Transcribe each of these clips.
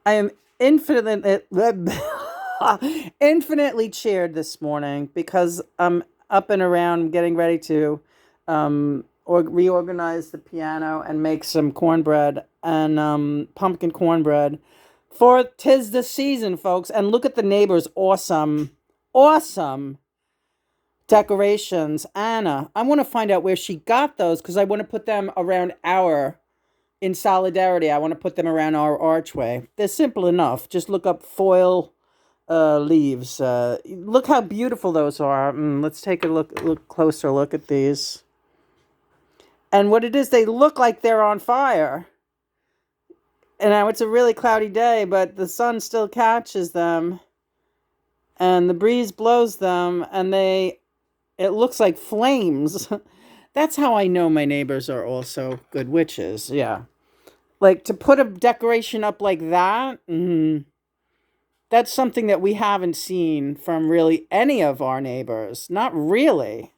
I am infinitely infinitely cheered this morning because I'm up and around getting ready to or reorganize the piano and make some cornbread and pumpkin cornbread for 'tis the season, folks. And look at the neighbors, awesome decorations. Anna, I want to find out where she got those because I want to put them around our in solidarity. I want to put them around our archway. They're simple enough. Just look up foil leaves. Look how beautiful those are. Let's take a look closer look at these. And what it is, they look like they're on fire. And now it's a really cloudy day, but the sun still catches them, and the breeze blows them, and it looks like flames. That's how I know my neighbors are also good witches. Yeah. Like to put a decoration up like that, that's something that we haven't seen from really any of our neighbors. Not really.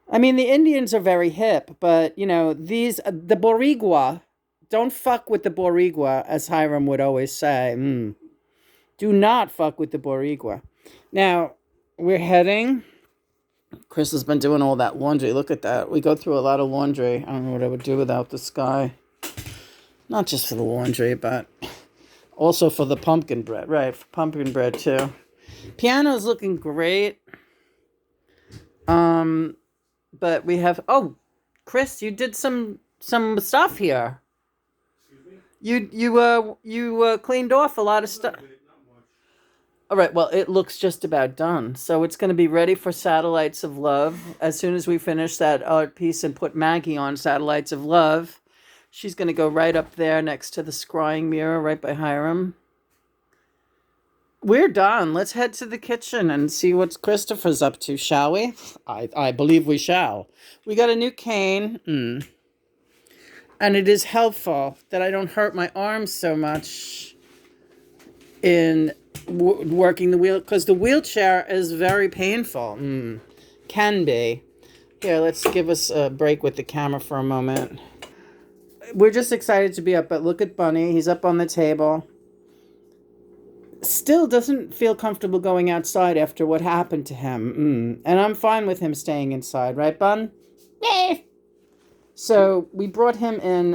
I mean, the Indians are very hip, but the Boricua, don't fuck with the Boricua, as Hiram would always say. Do not fuck with the Boricua. Now, we're heading. Chris has been doing all that laundry. Look at that. We go through a lot of laundry. I don't know what I would do without this guy. Not just for the laundry, but also for the pumpkin bread. Right, for pumpkin bread too. Piano's looking great. But we have Chris, you did some stuff here. You cleaned off a lot of stuff. All right, well, it looks just about done. So it's going to be ready for Satellites of Love. As soon as we finish that art piece and put Maggie on Satellites of Love, she's going to go right up there next to the scrying mirror right by Hiram. We're done. Let's head to the kitchen and see what Christopher's up to, shall we? I believe we shall. We got a new cane. And it is helpful that I don't hurt my arms so much in working the wheel, because the wheelchair is very painful. Can be. Here, let's give us a break with the camera for a moment. We're just excited to be up, but look at Bunny. He's up on the table. Still doesn't feel comfortable going outside after what happened to him. And I'm fine with him staying inside, right, Bun? Yeah. So we brought him in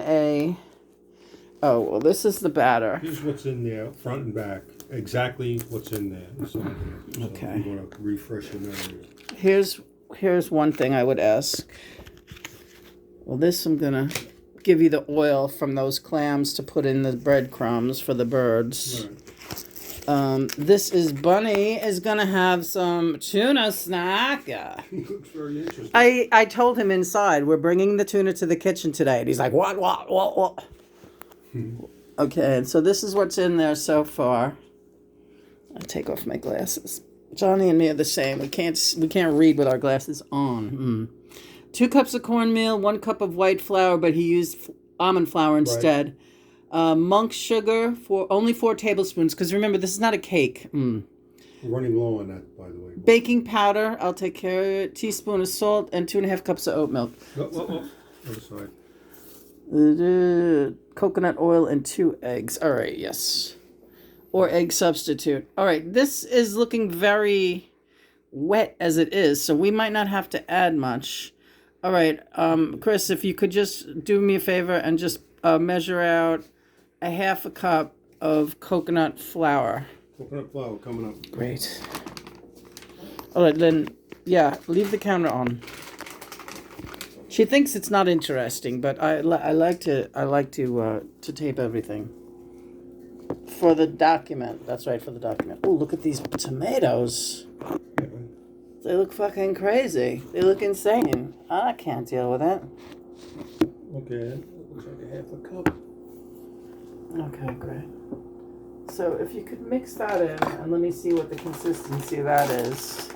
this is the batter. Here's what's in there, front and back. Exactly what's in there. So okay. You want to refresh your memory. Here's one thing I would ask. Well, this I'm going to give you the oil from those clams to put in the breadcrumbs for the birds. Right. This is Bunny is going to have some tuna snack. He looks very interesting. I told him inside, we're bringing the tuna to the kitchen today. And he's like, what? Okay, and so this is what's in there so far. I'll take off my glasses. Johnny and me are the same. We can't read with our glasses on. 2 cups of cornmeal, 1 cup of white flour, but he used almond flour instead. Right. Monk sugar for only 4 tablespoons, because remember, this is not a cake. We're running low on that, by the way. Baking powder, I'll take care of it. Teaspoon of salt and 2.5 cups of oat milk. Other side. Coconut oil and 2 eggs. All right, yes. Or egg substitute. All right, this is looking very wet as it is, so we might not have to add much. All right, Chris, if you could just do me a favor and just measure out a 1/2 cup of coconut flour. Coconut flour coming up. Great. All right, then, leave the camera on. She thinks it's not interesting, but I like to tape everything for the document. That's right, for the document. Oh, look at these tomatoes. Yeah. They look fucking crazy. They look insane. I can't deal with it. Okay, it looks like a 1/2 cup. Okay, great. So if you could mix that in and let me see what the consistency of that is,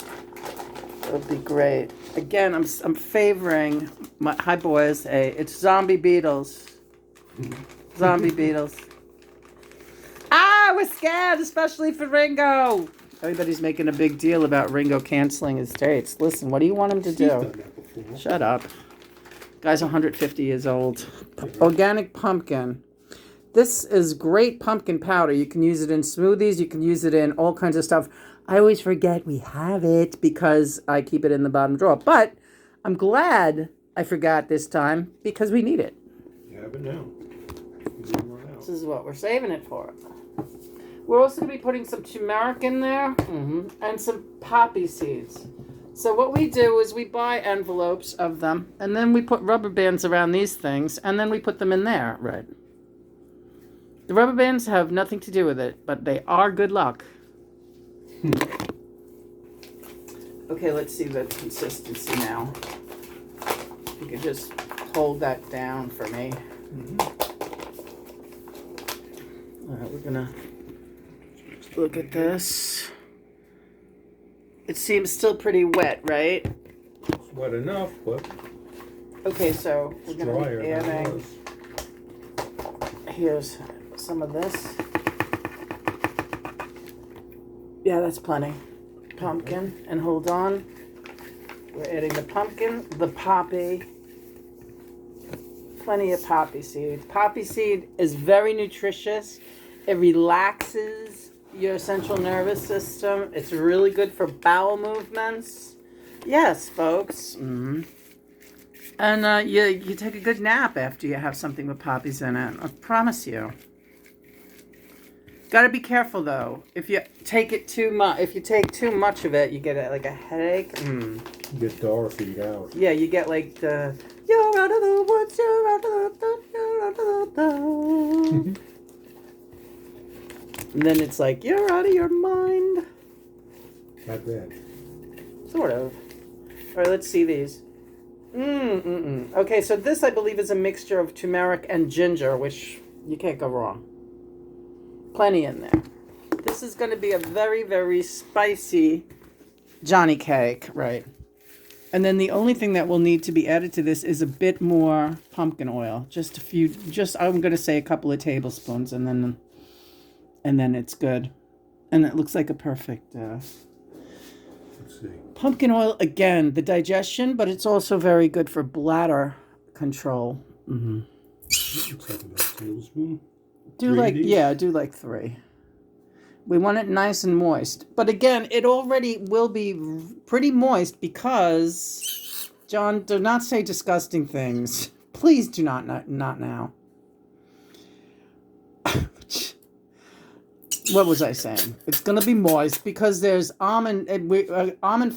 that would be great. Again, I'm favoring my hi boys. Hey, it's zombie beetles. Zombie beetles. We're scared, especially for Ringo. Everybody's making a big deal about Ringo canceling his dates. Listen, what do you want him to do? He's done that before. Shut up. Guy's 150 years old. Organic pumpkin. This is great pumpkin powder. You can use it in smoothies. You can use it in all kinds of stuff. I always forget we have it because I keep it in the bottom drawer. But I'm glad I forgot this time because we need it. You have it now. This is what we're saving it for. We're also going to be putting some turmeric in there and some poppy seeds. So what we do is we buy envelopes of them, and then we put rubber bands around these things, and then we put them in there, right? The rubber bands have nothing to do with it, but they are good luck. Okay, let's see the consistency now. You can just hold that down for me. All right, we're gonna look at this. It seems still pretty wet, right? It's wet enough, but okay, so we're it's gonna drier be than it adding. was. Here's some of this. Yeah, that's plenty. Pumpkin, and hold on. We're adding the pumpkin, the poppy. Plenty of poppy seed. Poppy seed is very nutritious. It relaxes your central nervous system. It's really good for bowel movements. Yes, folks. And you take a good nap after you have something with poppies in it. I promise you. Got to be careful though. If you take it too much, if you take too much of it, you get like a headache. You get Dorothy'd out. Yeah, you get like the you're out of the woods, you're out of the and then it's like you're out of your mind. Not bad. Sort of. All right, let's see these. Okay, so this I believe is a mixture of turmeric and ginger, which you can't go wrong. Plenty in there. This is going to be a very, very spicy Johnny cake, right? And then the only thing that will need to be added to this is a bit more pumpkin oil. Just a few, I'm going to say a couple of tablespoons, and then it's good. And it looks like a perfect Let's see. pumpkin oil. Again, the digestion, but it's also very good for bladder control. Looks like about a tablespoon. Do like 3. We want it nice and moist. But again, it already will be pretty moist because, John, do not say disgusting things. Please do not now. What was I saying? It's going to be moist because there's almond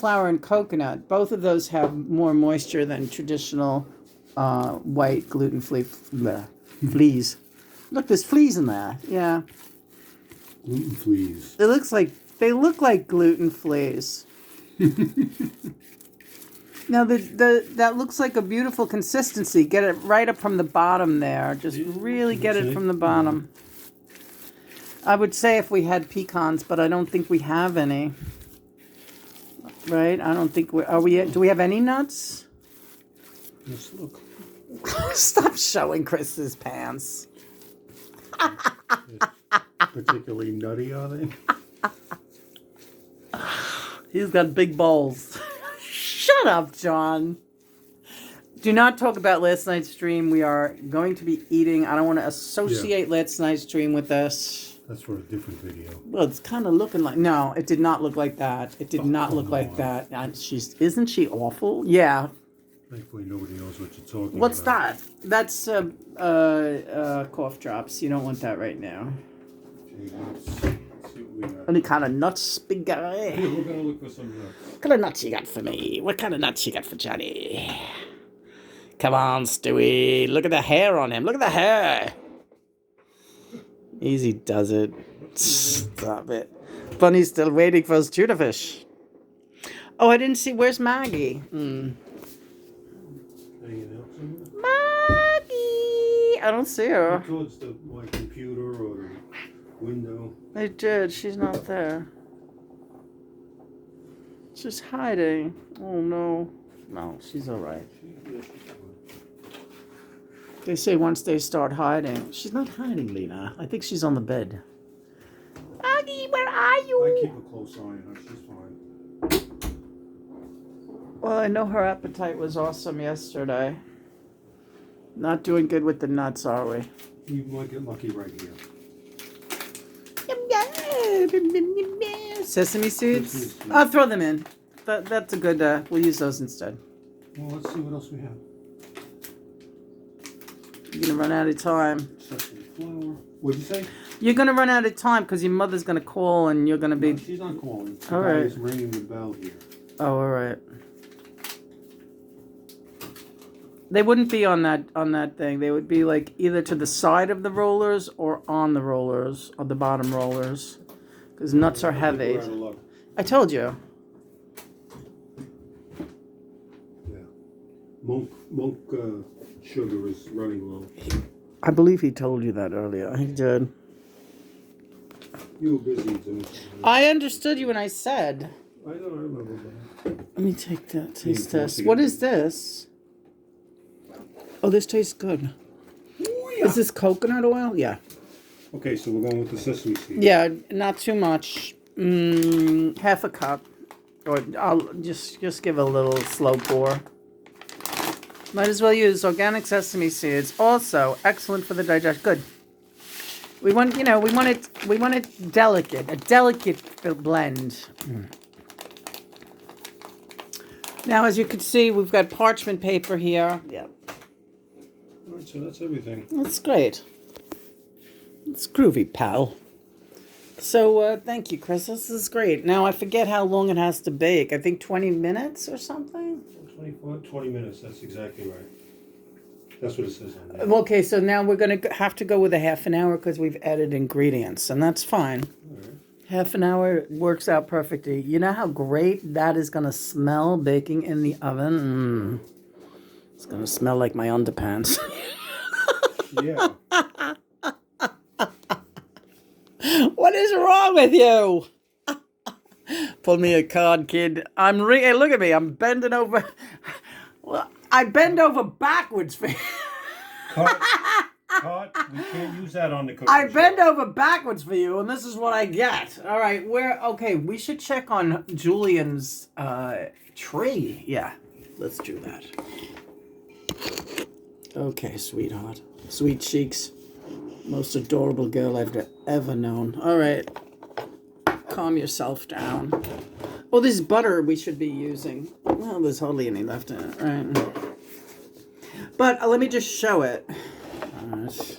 flour and coconut. Both of those have more moisture than traditional white gluten-free fleas. Look, there's fleas in there. Yeah. Gluten fleas. They look like gluten fleas. Now that looks like a beautiful consistency. Get it right up from the bottom there. Just really get it from the bottom. I would say if we had pecans, but I don't think we have any. Right? I don't think do we have any nuts? Let's look. Stop showing Chris's pants. Particularly nutty, are they? He's got big balls. Shut up, John. Do not talk about last night's stream. We are going to be eating. I don't want to associate last night's stream with this. That's for a different video. Well, it's kind of looking like... No, it did not look like that. It did not look like that. Isn't she awful? Yeah. Thankfully, nobody knows what you're talking about. What's that? That's cough drops. You don't want that right now. Okay, let's see what we got. Any kind of nuts, big guy? Here, we're going to look for some nuts. What kind of nuts you got for me? What kind of nuts you got for Johnny? Come on, Stewie. Look at the hair on him. Look at the hair. Easy does it. Stop it. Bunny's still waiting for his tuna fish. Oh, I didn't see. Where's Maggie? Hanging out somewhere? Maggie! I don't see her. Look towards my computer or the window. I did. She's not there. She's hiding. Oh, no. No, she's all right. They say once they start hiding. She's not hiding, Lena. I think she's on the bed. Maggie, where are you? I keep a close eye on her. She's fine. Well, I know her appetite was awesome yesterday. Not doing good with the nuts, are we? You might get lucky right here. Sesame seeds? Sesame seeds. I'll throw them in. That's a good, we'll use those instead. Well, let's see what else we have. You're going to run out of time. Sesame flour. What'd you say? You're going to run out of time because your mother's going to call and you're going to be... No, she's not calling. All right. She's ringing the bell here. Oh, all right. They wouldn't be on that thing. They would be like either to the side of the rollers or on the rollers, or the bottom rollers, because nuts are heavy. We're out of luck. I told you. Yeah. Monk sugar is running low. I believe he told you that earlier. He did. You were busy doing. I understood you when I said. I don't remember that. Let me take that taste test. What is this? Oh, this tastes good. Ooh, yeah. Is this coconut oil? Yeah. Okay, so we're going with the sesame seeds. Yeah, not too much. Half a cup. Or I'll just give a little slow pour. Might as well use organic sesame seeds. Also, excellent for the digestion. Good. We want it delicate. A delicate blend. Now, as you can see, we've got parchment paper here. Yeah. All right, so that's everything. That's great. It's groovy, pal. So, thank you, Chris. This is great. Now, I forget how long it has to bake. I think 20 minutes or something? 20 minutes, that's exactly right. That's what it says on there. Okay, so now we're going to have to go with a half an hour because we've added ingredients, and that's fine. All right. Half an hour works out perfectly. You know how great that is going to smell baking in the oven? It's going to smell like my underpants. Yeah. What is wrong with you? Pull me a card, kid. Hey, look at me. I'm bending over. Well, I bend over backwards for you. Cut. We can't use that on the cooking I show. bend over backwards for you, and this is what I get. All right, okay, we should check on Julian's tree. Yeah, let's do that. Okay, sweetheart. Sweet cheeks. Most adorable girl I've ever known. All right. Calm yourself down. Oh, this butter we should be using. Well, there's hardly any left in it, right? But let me just show it. All right.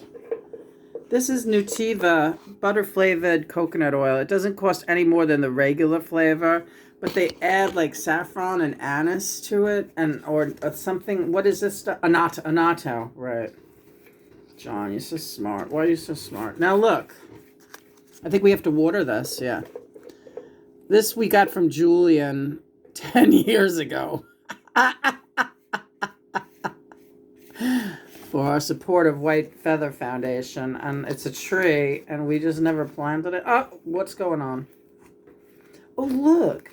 This is Nutiva butter-flavored coconut oil. It doesn't cost any more than the regular flavor, but they add like saffron and anise to it, or something. What is this stuff? Annatto, right? John, you're so smart. Why are you so smart? Now look, I think we have to water this. Yeah, this we got from Julian 10 years ago. For our support of White Feather Foundation, and it's a tree, and we just never planted it. Oh, what's going on? Oh, look.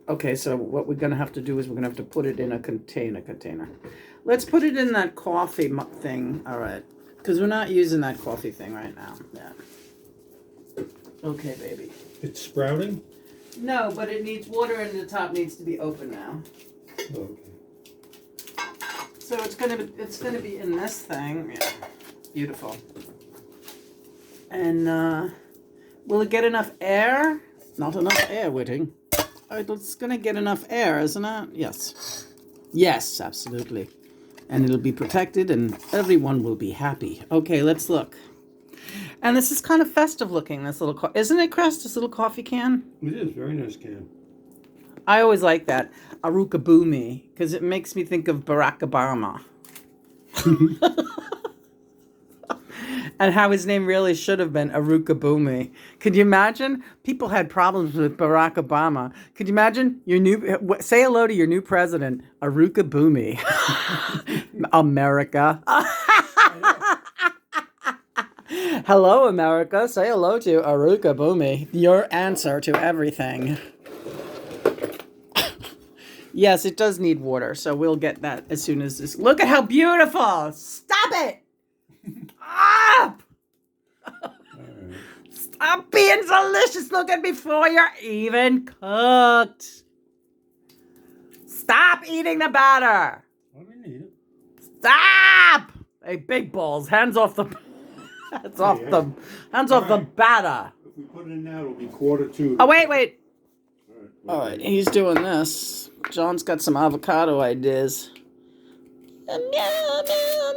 Okay, so what we're going to have to do is we're going to have to put it in a container. Let's put it in that coffee thing, all right, because we're not using that coffee thing right now. Yeah. Okay, baby. It's sprouting? No, but it needs water, and the top needs to be open now. Okay. So it's gonna be in this thing. Yeah. Beautiful. And will it get enough air? Not enough air, Whitting. It's gonna get enough air, isn't it? Yes. Yes, absolutely. And it'll be protected and everyone will be happy. Okay, let's look. And this is kind of festive looking, this little isn't it, Chrrrist? This little coffee can? It is, very nice can. I always like that, Aruka Boomy, because it makes me think of Barack Obama. And how his name really should have been Aruka Boomy. Could you imagine? People had problems with Barack Obama. Could you imagine say hello to your new president, Aruka Boomy. America. Hello, America. Say hello to Aruka Boomy. Your answer to everything. Yes, it does need water, so we'll get that as soon as this. Look at how beautiful! Stop it! Stop! Stop being delicious looking before you're even cooked. Stop eating the batter. I didn't eat it. Stop! Hey, big balls, hands off the hands off Hey, the hands off the Alright. batter. If we put it in now, it'll be 1:45. Oh, wait. All All right, he's doing this. John's got some avocado ideas. Meow, meow,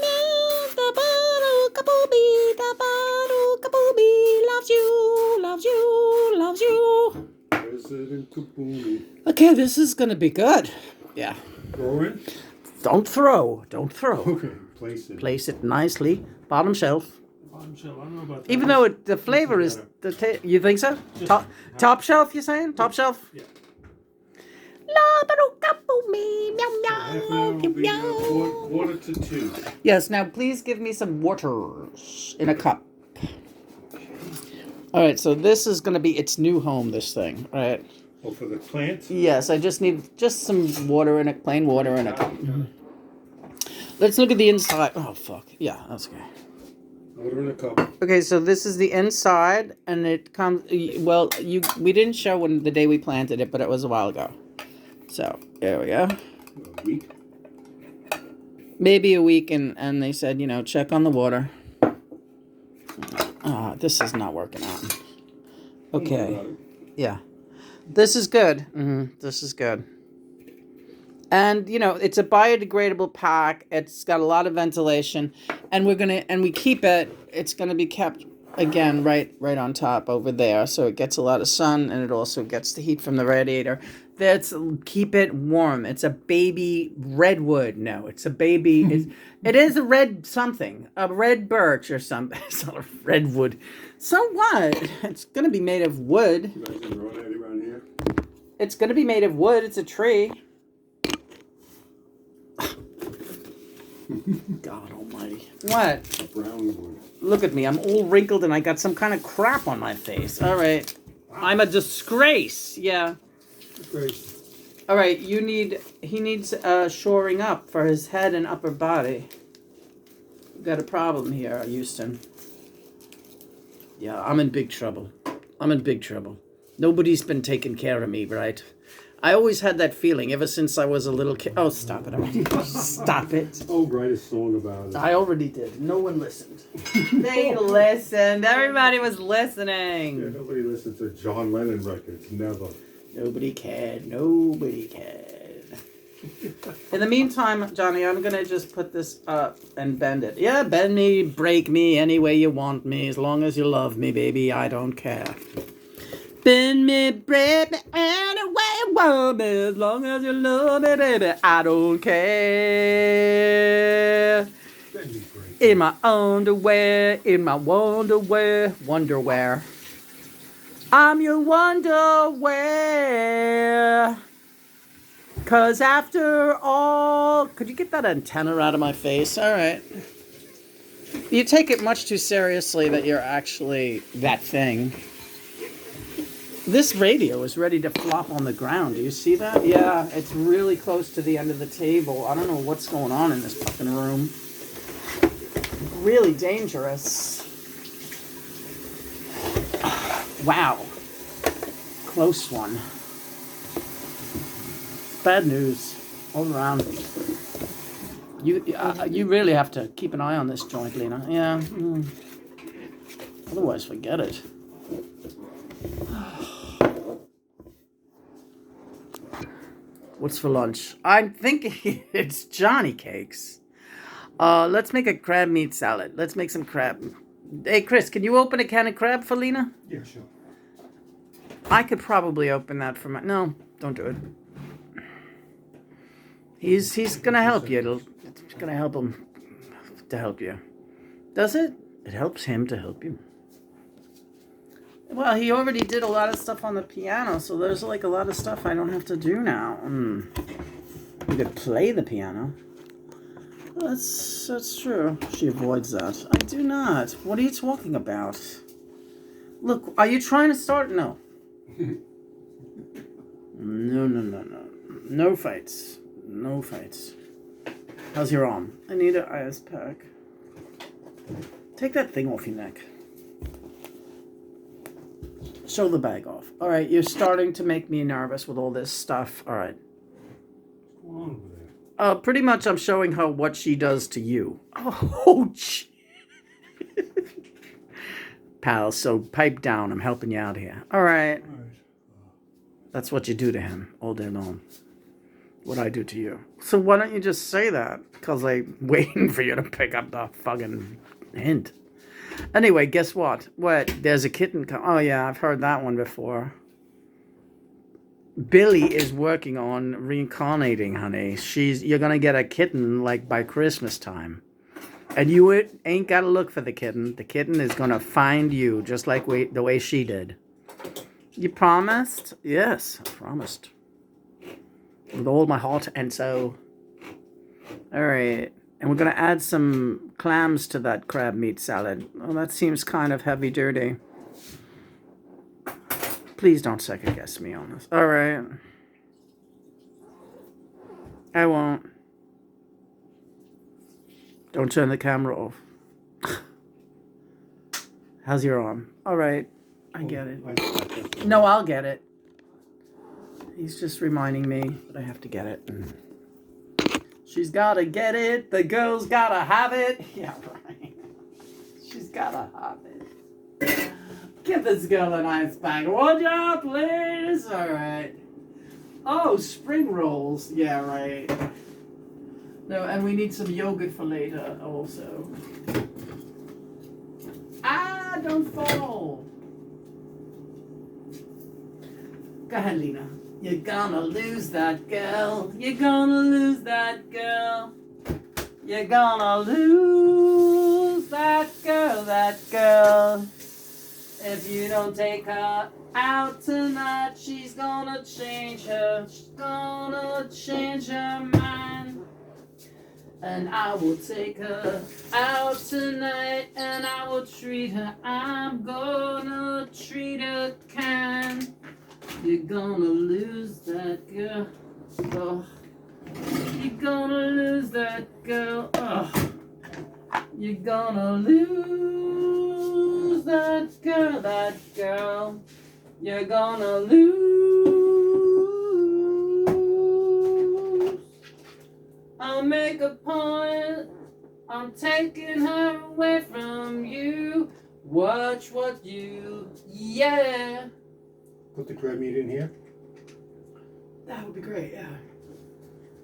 meow, da ba-do, kabooby, da ba-do, kabooby, loves you. President Kaboomy. Okay, this is gonna be good. Yeah. Throw in? Don't throw. Okay, place it. Nicely. Bottom shelf. Bottom shelf, I don't know about that. Even though the flavor is you think so? Top shelf, you saying? Top shelf? Yeah. Meow, Half an hour will be 1:45. Yes, now please give me some waters in a cup. All right, so this is going to be its new home, this thing, all right? Oh, for the plant? Yes, I just need some water in a plain water in a cup. Let's look at the inside. Oh, fuck. Yeah, that's okay. Water in a cup. Okay, so this is the inside, and it comes, well, we didn't show when the day we planted it, but it was a while ago. So, there we go. A week? Maybe a week, and they said, check on the water. This is not working out. Okay. Yeah. This is good. This is good. And, it's a biodegradable pack. It's got a lot of ventilation. And we keep it, it's going to be kept, again, right on top over there. So it gets a lot of sun, and it also gets the heat from the radiator. Keep it warm. It's a baby redwood. No, it's a baby. It is a red something. A red birch or something. It's not a redwood. So what? It's going to be made of wood. You guys ever run any around here? It's going to be made of wood. It's a tree. God almighty. What? Brown wood. Look at me. I'm all wrinkled and I got some kind of crap on my face. All right. I'm a disgrace. Yeah. Great. All right. He needs shoring up for his head and upper body. We've got a problem here, Houston. Yeah, I'm in big trouble. Nobody's been taking care of me, right? I always had that feeling ever since I was a little kid. Oh, stop it already. Stop it. Oh, write a song about it. I already did. No one listened. They listened. Everybody was listening. Yeah, nobody listens to John Lennon records. Never. Nobody cared. In the meantime, Johnny, I'm going to just put this up and bend it. Yeah, bend me, break me, any way you want me. As long as you love me, baby, I don't care. Bend me, break me, any way you want me. As long as you love me, baby, I don't care. Bend me, break. In my underwear, wonderwear. I'm your wonderwear. 'Cause after all... Could you get that antenna out of my face? All right. You take it much too seriously that you're actually that thing. This radio is ready to flop on the ground. Do you see that? Yeah, it's really close to the end of the table. I don't know what's going on in this fucking room. Really dangerous. Wow. Close one. Bad news all around. You really have to keep an eye on this joint, Lena. Yeah. Otherwise, forget it. What's for lunch? I'm thinking it's Johnny cakes. Let's make a crab meat salad. Let's make some crab. Hey, Chris, can you open a can of crab for Lena? Yeah, sure. I could probably open that for my... No, don't do it. He's gonna help you. It's gonna help him to help you. Does it? It helps him to help you. Well, he already did a lot of stuff on the piano, so there's like a lot of stuff I don't have to do now. You could play the piano. That's true. She avoids that. I do not. What are you talking about? Look, are you trying to start? No. No. No fights. No fights. How's your arm? I need an ice pack. Take that thing off your neck. Show the bag off. All right, you're starting to make me nervous with all this stuff. All right. What's going on over there? Pretty much I'm showing her what she does to you. Oh, pal, so pipe down. I'm helping you out here. All right. All right. That's what you do to him all day long. What I do to you. So why don't you just say that? Because I'm waiting for you to pick up the fucking hint. Anyway, guess what? What? There's a kitten Oh, yeah, I've heard that one before. Billy is working on reincarnating, honey. You're gonna get a kitten like by Christmas time. And you ain't gotta look for the kitten. The kitten is gonna find you just like the way she did. You promised? Yes, I promised. With all my heart and soul. Alright. And we're gonna add some clams to that crab meat salad. Oh, that seems kind of heavy dirty. Please don't second guess me on this. Alright. I won't. Don't turn the camera off. How's your arm? Alright. I get it. No, I'll get it. He's just reminding me that I have to get it. She's gotta get it. The girl's gotta have it. Yeah, right. She's gotta have it. Give this girl an ice pack. Would ya, please? Alright. Oh, spring rolls. Yeah, right. No, and we need some yogurt for later also. Ah, don't fall. Go ahead, Lena. You're gonna lose that girl. You're gonna lose that girl. You're gonna lose that girl. If you don't take her out tonight, she's gonna change her. She's gonna change her mind. And I will take her out tonight and I will treat her. I'm gonna treat her kind. You're gonna lose that girl. Oh. You're gonna lose that girl. Oh. You're gonna lose that girl. You're gonna lose. I'll make a point. I'm taking her away from you. Watch what you, yeah. Put the crab meat in here. That would be great, yeah.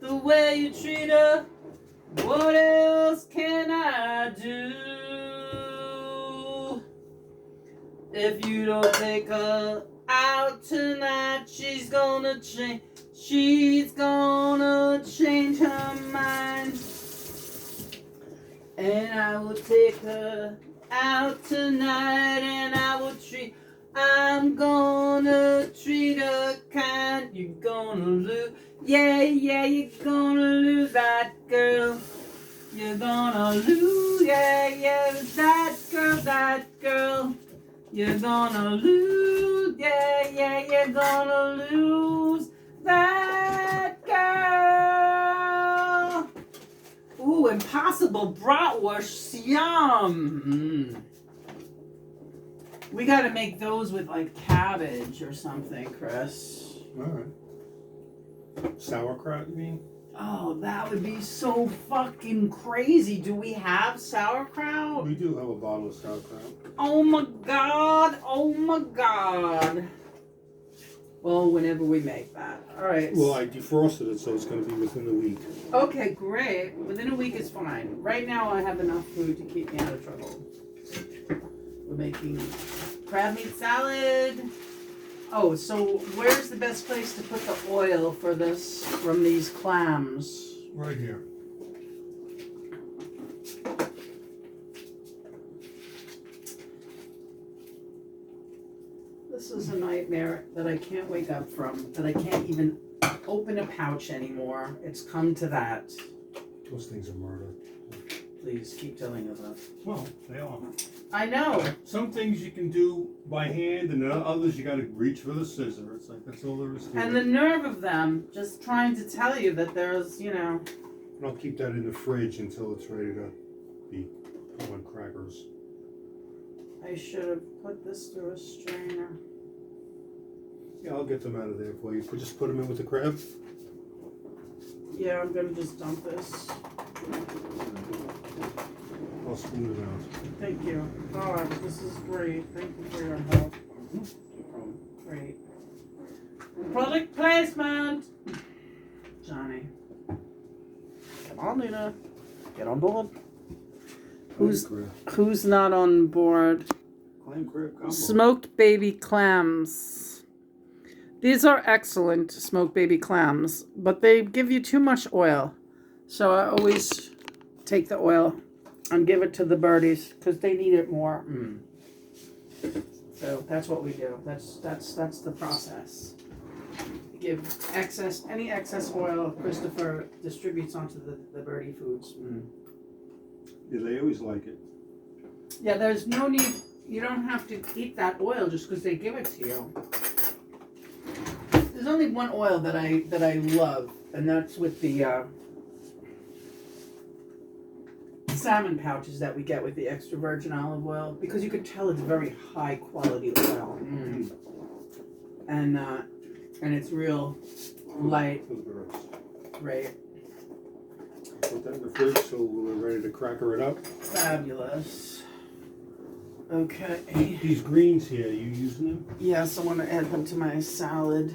The way you treat her, what else can I do? If you don't take her out tonight, she's gonna change. She's gonna change her mind. And I will take her out tonight and I will treat. I'm gonna treat her kind. You're gonna lose. Yeah, you're gonna lose that girl. You're gonna lose. Yeah, that girl. You're gonna lose. Yeah, you're gonna lose that girl. Ooh, Impossible Bratwurst. Yum. We gotta make those with like cabbage or something, Chris. Alright. Sauerkraut, you mean? Oh, that would be so fucking crazy. Do we have sauerkraut? We do have a bottle of sauerkraut. Oh my god. Oh my god. Well, whenever we make that. Alright. Well, I defrosted it, so it's going to be within the week. Okay, great. Within a week is fine. Right now I have enough food to keep me out of trouble. We're making crab meat salad. Oh, so where's the best place to put the oil for this from these clams? Right here. This is a nightmare that I can't wake up from, that I can't even open a pouch anymore. It's come to that. Those things are murder. Please keep telling us that. Well, they are. I know. Some things you can do by hand, and others you got to reach for the scissor. It's like that's all there is to it. And the nerve of them just trying to tell you that there's, you know. And I'll keep that in the fridge until it's ready to be put on crackers. I should have put this through a strainer. Yeah, I'll get them out of there for you. Just put them in with the crab. Yeah, I'm gonna just dump this. I'll spoon it out. Thank you. Oh, this is great. Thank you for your help. Great. Product placement. Johnny. Come on, Lena. Get on board. Who's not on board? Clam crab combo. Smoked baby clams. These are excellent smoked baby clams, but they give you too much oil. So I always take the oil and give it to the birdies because they need it more. So that's what we do. That's the process. Give any excess oil Christopher distributes onto the birdie foods. Yeah, they always like it. Yeah, there's no need. You don't have to eat that oil just because they give it to you. There's only one oil that I love, and that's with the salmon pouches that we get with the extra virgin olive oil, because you could tell it's very high quality oil, and it's real light. For the birds. Right. Put that in the fridge so we're ready to cracker it up. Fabulous. Okay. These greens here, you using them? Yes, I want to add them to my salad.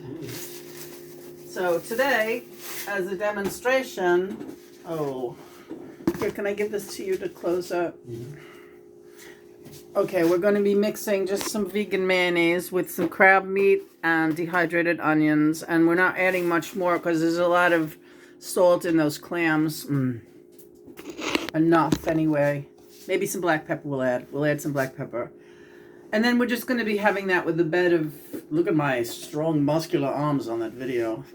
So today, as a demonstration, here, can I give this to you to close up? Okay, we're going to be mixing just some vegan mayonnaise with some crab meat and dehydrated onions, and we're not adding much more because there's a lot of salt in those clams. Enough anyway. Maybe some black pepper we'll add. We'll add some black pepper. And then we're just going to be having that with a bed of... Look at my strong muscular arms on that video.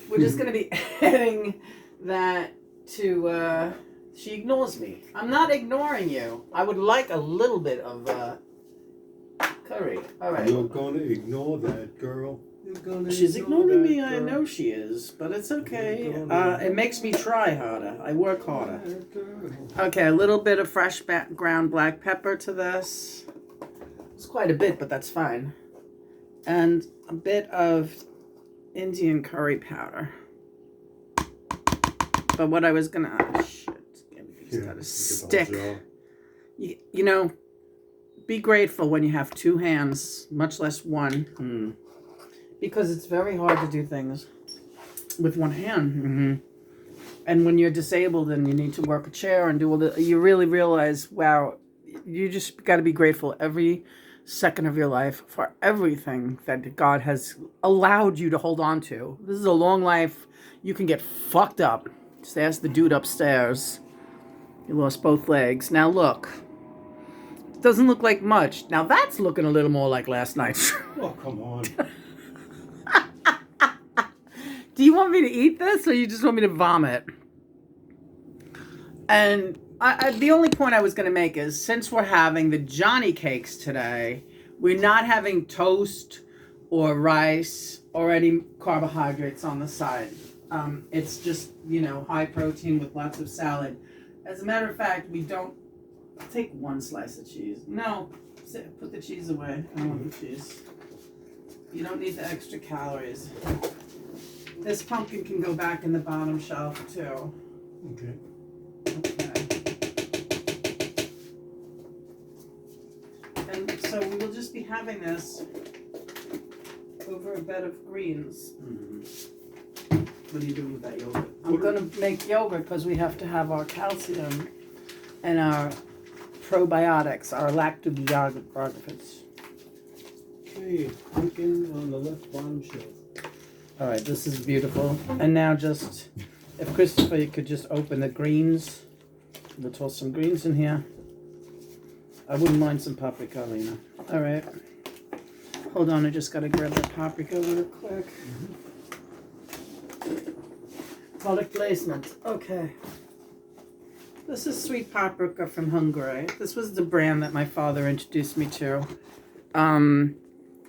We're just going to be adding that to... She ignores me. I'm not ignoring you. I would like a little bit of curry. All right. You're going to ignore that, girl. She's ignoring me. I know she is, but it's okay. It makes me try harder. I work harder. Okay, a little bit of fresh ground black pepper to this. It's quite a bit, but that's fine. And a bit of Indian curry powder. But what I was gonna... Oh, shit. Everything's got to stick. You know, be grateful when you have two hands, much less one. Because it's very hard to do things with one hand. And when you're disabled and you need to work a chair and do all the... You really realize, wow, you just got to be grateful every second of your life for everything that God has allowed you to hold on to. This is a long life. You can get fucked up. Just ask the dude upstairs. He lost both legs. Now look. It doesn't look like much. Now that's looking a little more like last night's. Oh, come on. Do you want me to eat this or you just want me to vomit? And the only point I was going to make is, since we're having the Johnny cakes today, we're not having toast or rice or any carbohydrates on the side. It's just, you know, high protein with lots of salad. As a matter of fact, we don't... Take one slice of cheese. No, put the cheese away. I don't want the cheese. You don't need the extra calories. This pumpkin can go back in the bottom shelf too. Okay. And so we will just be having this over a bed of greens. What are you doing with that yogurt? I'm going to make yogurt because we have to have our calcium and our probiotics, our lactobiotics. Okay, pumpkin on the left bottom shelf. All right, this is beautiful. And now just, if Christopher, you could just open the greens. We'll toss some greens in here. I wouldn't mind some paprika, Lena. All right. Hold on, I just got to grab the paprika real quick. Product placement. Okay. This is sweet paprika from Hungary. This was the brand that my father introduced me to.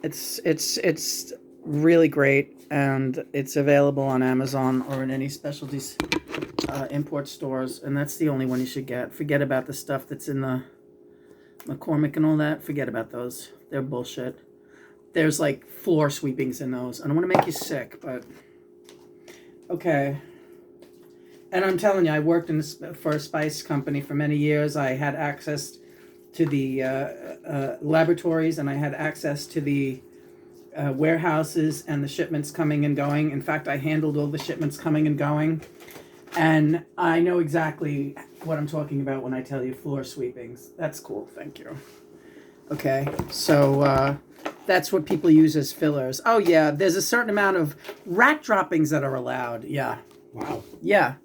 It's really great, and it's available on Amazon or in any specialty import stores, and that's the only one you should get. Forget about the stuff that's in the McCormick and all that. Forget about those. They're bullshit. There's like floor sweepings in those. I don't want to make you sick, but okay. And I'm telling you, I worked for a spice company for many years. I had access to the laboratories, and I had access to the warehouses and the shipments coming and going. In fact, I handled all the shipments coming and going. And I know exactly what I'm talking about when I tell you floor sweepings. That's cool. Thank you. Okay. So that's what people use as fillers. Oh, yeah. There's a certain amount of rat droppings that are allowed. Yeah. Wow. Yeah.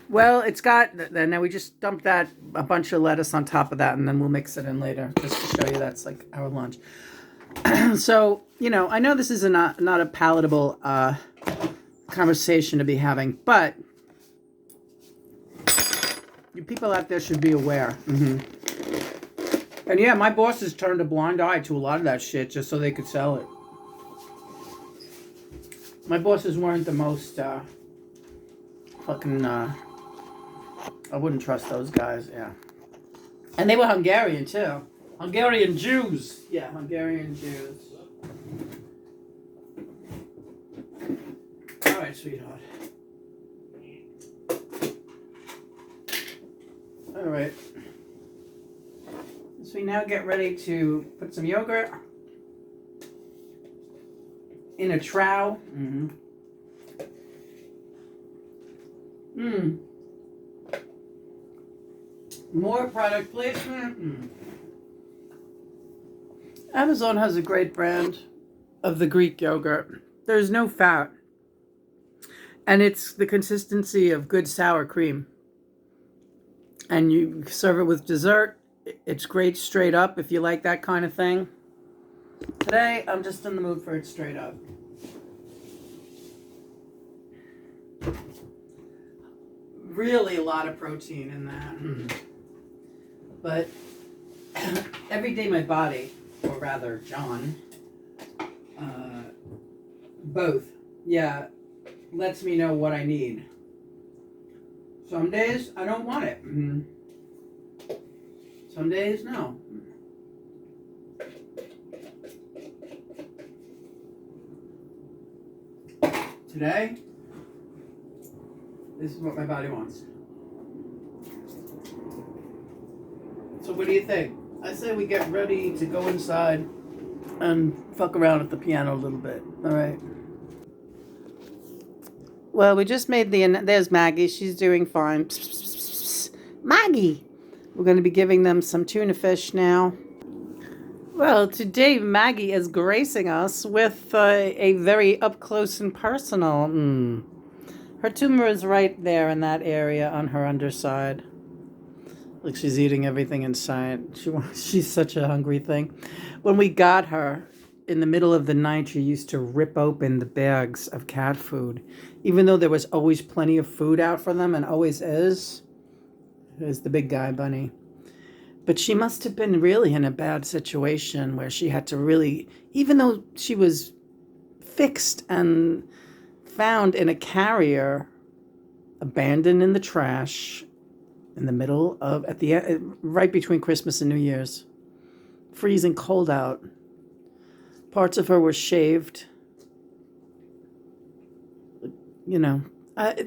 Well, it's got... Now we just dump a bunch of lettuce on top of that, and then we'll mix it in later, just to show you that's like our lunch. So, you know, I know this is not a palatable conversation to be having, but you people out there should be aware. And yeah, my bosses turned a blind eye to a lot of that shit just so they could sell it. My bosses weren't the most fucking... I wouldn't trust those guys, yeah. And they were Hungarian, too. Hungarian Jews. Yeah, Hungarian Jews. All right, sweetheart. All right. So we now get ready to put some yogurt in a trough. More product placement. Amazon has a great brand of the Greek yogurt. There's no fat. And it's the consistency of good sour cream. And you serve it with dessert. It's great straight up if you like that kind of thing. Today, I'm just in the mood for it straight up. Really a lot of protein in that. But every day my body, or rather John, both, yeah, lets me know what I need. Some days I don't want it. Some days, no. Today, this is what my body wants. So what do you think? I say we get ready to go inside and fuck around at the piano a little bit. All right. Well, we just made there's Maggie. She's doing fine. Maggie! We're going to be giving them some tuna fish now. Well, today Maggie is gracing us with a very up close and personal. Her tumor is right there in that area on her underside. Like she's eating everything inside. She's such a hungry thing. When we got her, in the middle of the night, she used to rip open the bags of cat food. Even though there was always plenty of food out for them, and always is. There's the big guy bunny. But she must have been really in a bad situation where she had to really, even though she was fixed and found in a carrier, abandoned in the trash, in the middle of, at the end, right between Christmas and New Year's. Freezing cold out. Parts of her were shaved. You know,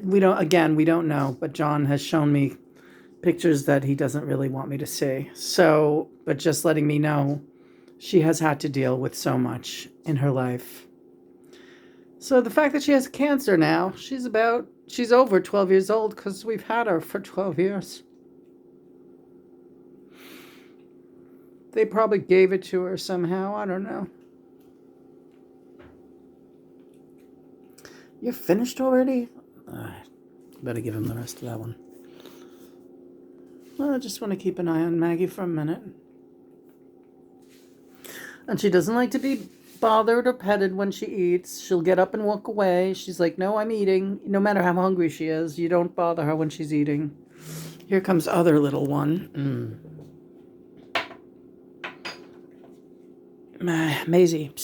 we don't know, but John has shown me pictures that he doesn't really want me to see. So, but just letting me know, she has had to deal with so much in her life. So the fact that she has cancer now, she's over 12 years old because we've had her for 12 years. They probably gave it to her somehow. I don't know. You're finished already? Better give him the rest of that one. Well, I just want to keep an eye on Maggie for a minute. And she doesn't like to be bothered or petted when she eats. She'll get up and walk away. She's like, no, I'm eating. No matter how hungry she is, you don't bother her when she's eating. Here comes other little one. Maisie.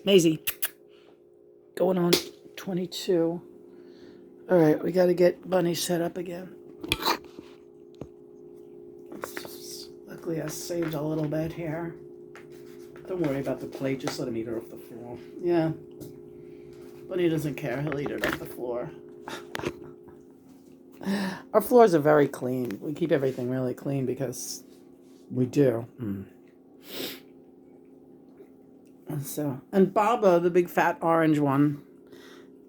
Maisie. Going on 22. All right, we got to get Bunny set up again. Luckily, I saved a little bit here. Don't worry about the plate. Just let him eat it off the floor. Yeah. Bunny doesn't care. He'll eat it off the floor. Our floors are very clean. We keep everything really clean because we do. So, and Baba, the big fat orange one,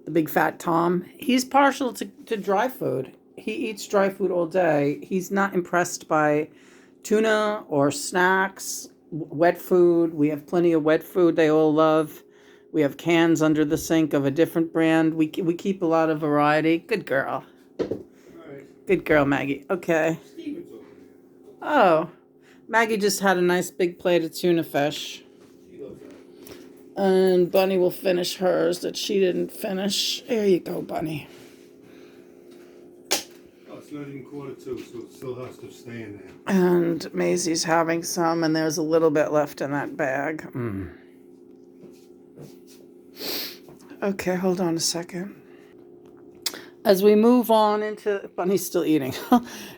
the big fat Tom, he's partial to dry food. He eats dry food all day. He's not impressed by tuna or snacks, wet food. We have plenty of wet food they all love. We have cans under the sink of a different brand. We keep a lot of variety. Good girl. Good girl, Maggie. Okay. Oh, Maggie just had a nice big plate of tuna fish. And Bunny will finish hers that she didn't finish. There you go, Bunny. Oh, it's not even 1:45, so it still has to stay in there. And Maisie's having some, and there's a little bit left in that bag. Okay, hold on a second. As we move on into... Bunny's still eating.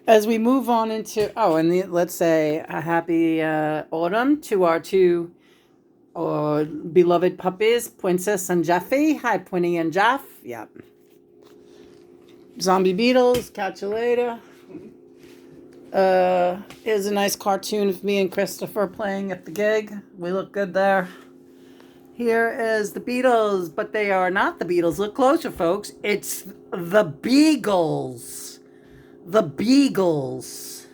As we move on into... Oh, and let's say a happy autumn to our two beloved puppies, Princess and Jeffy. Hi, Pwinny and Jeff. Yep. Zombie Beetles. Catch you later. Here's a nice cartoon of me and Christopher playing at the gig. We look good there. Here is the Beatles, but they are not the Beatles. Look closer, folks. It's the Beagles. The Beagles.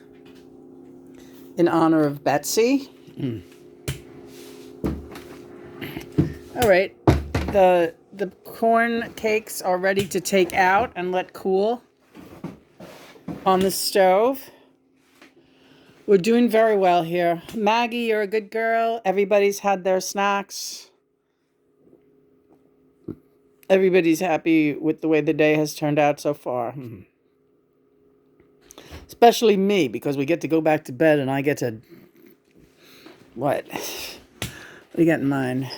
In honor of Betsy. All right. The corn cakes are ready to take out and let cool on the stove. We're doing very well here. Maggie, you're a good girl. Everybody's had their snacks. Everybody's happy with the way the day has turned out so far. Especially me, because we get to go back to bed and I get to... What? What do you got in mind?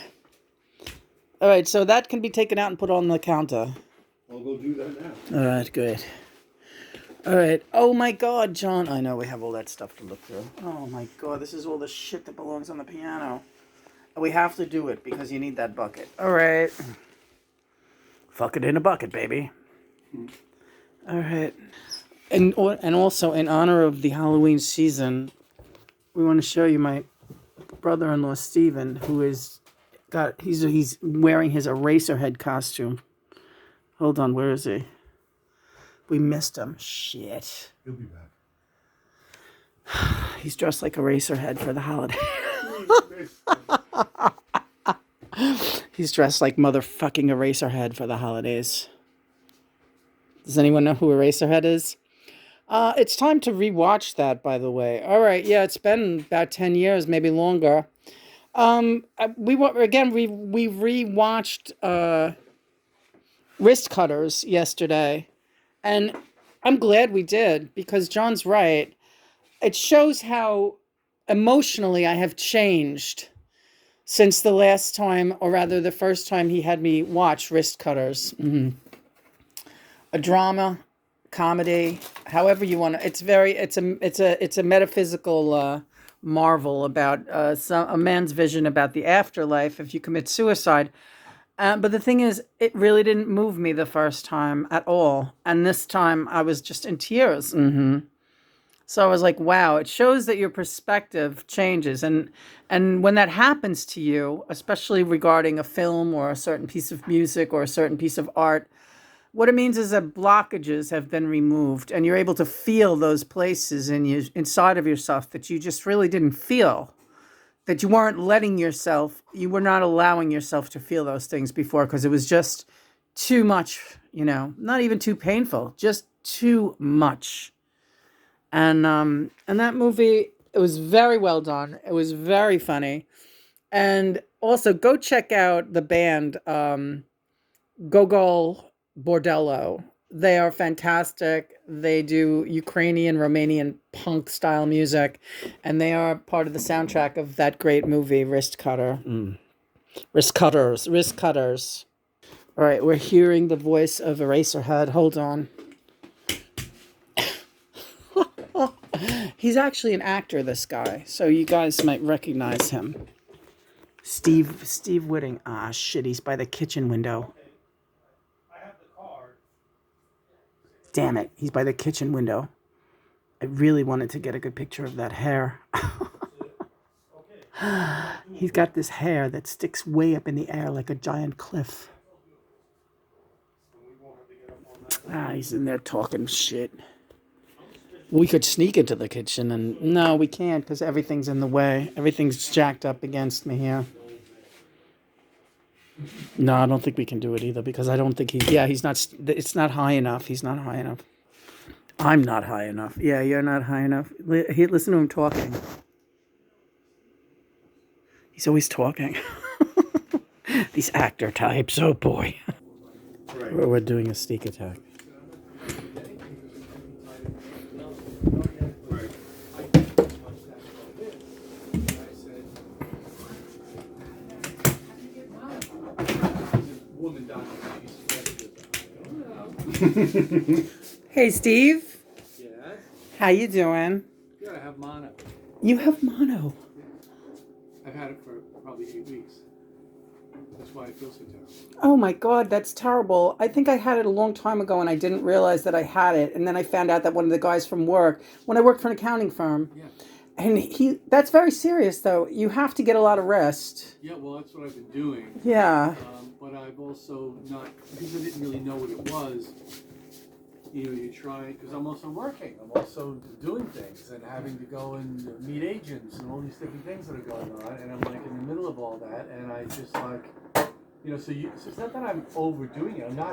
All right, so that can be taken out and put on the counter. I'll go do that now. All right, good. All right. Oh, my God, John. I know we have all that stuff to look through. Oh, my God. This is all the shit that belongs on the piano. We have to do it because you need that bucket. All right. Fuck it in a bucket, baby. All right. And also, in honor of the Halloween season, we want to show you my brother-in-law, Steven, who is... he's wearing his Eraserhead costume. Hold on, where is he? We missed him. Shit. He'll be back. He's dressed like Eraserhead for the holiday. He's dressed like motherfucking Eraserhead for the holidays. Does anyone know who Eraserhead is? It's time to rewatch that, by the way. All right, yeah, it's been about 10 years, maybe longer. We rewatched Wrist Cutters yesterday, and I'm glad we did because John's right. It shows how emotionally I have changed since the last time, or rather the first time he had me watch Wrist Cutters. A drama, comedy, however you want to. It's a metaphysical marvel about a man's vision about the afterlife if you commit suicide. But the thing is, it really didn't move me the first time at all, and this time I was just in tears. So I was like, wow, it shows that your perspective changes. And when that happens to you, especially regarding a film or a certain piece of music or a certain piece of art, what it means is that blockages have been removed and you're able to feel those places inside of yourself that you just really didn't feel, that you weren't letting yourself, you were not allowing yourself to feel those things before because it was just too much, not even too painful, just too much. And that movie, it was very well done. It was very funny. And also, go check out the band Gogol Bordello. They are fantastic. They do Ukrainian, Romanian punk style music. And they are part of the soundtrack of that great movie, Wrist Cutters. All right, we're hearing the voice of Eraserhead. Hold on. He's actually an actor, this guy, so you guys might recognize him. Steve Whitting. Ah, shit, he's by the kitchen window. I have the card. Damn it, he's by the kitchen window. I really wanted to get a good picture of that hair. He's got this hair that sticks way up in the air like a giant cliff. He's in there talking shit. We could sneak into the kitchen, and no, we can't because everything's in the way. Everything's jacked up against me here. No, I don't think we can do it either because I don't think he's not, it's not high enough. He's not high enough. I'm not high enough. Yeah, you're not high enough. Listen to him talking. He's always talking. These actor types, oh boy. Right. We're doing a sneak attack. Right. Hey, Steve. Yes. How you doing? Good, I have mono. You have mono. I've had it for probably 8 weeks. That's why I feel so terrible. Oh my God, that's terrible. I think I had it a long time ago and I didn't realize that I had it. And then I found out that one of the guys from work, when I worked for an accounting firm, Yeah. and that's very serious though. You have to get a lot of rest. Yeah, well, that's what I've been doing. Yeah. But I've also not, because I didn't really know what it was, you try, because I'm also working. I'm also doing things and having to go and meet agents and all these different things that are going on. And I'm like in the middle of all that. And I just like, so it's not that I'm overdoing it. I'm not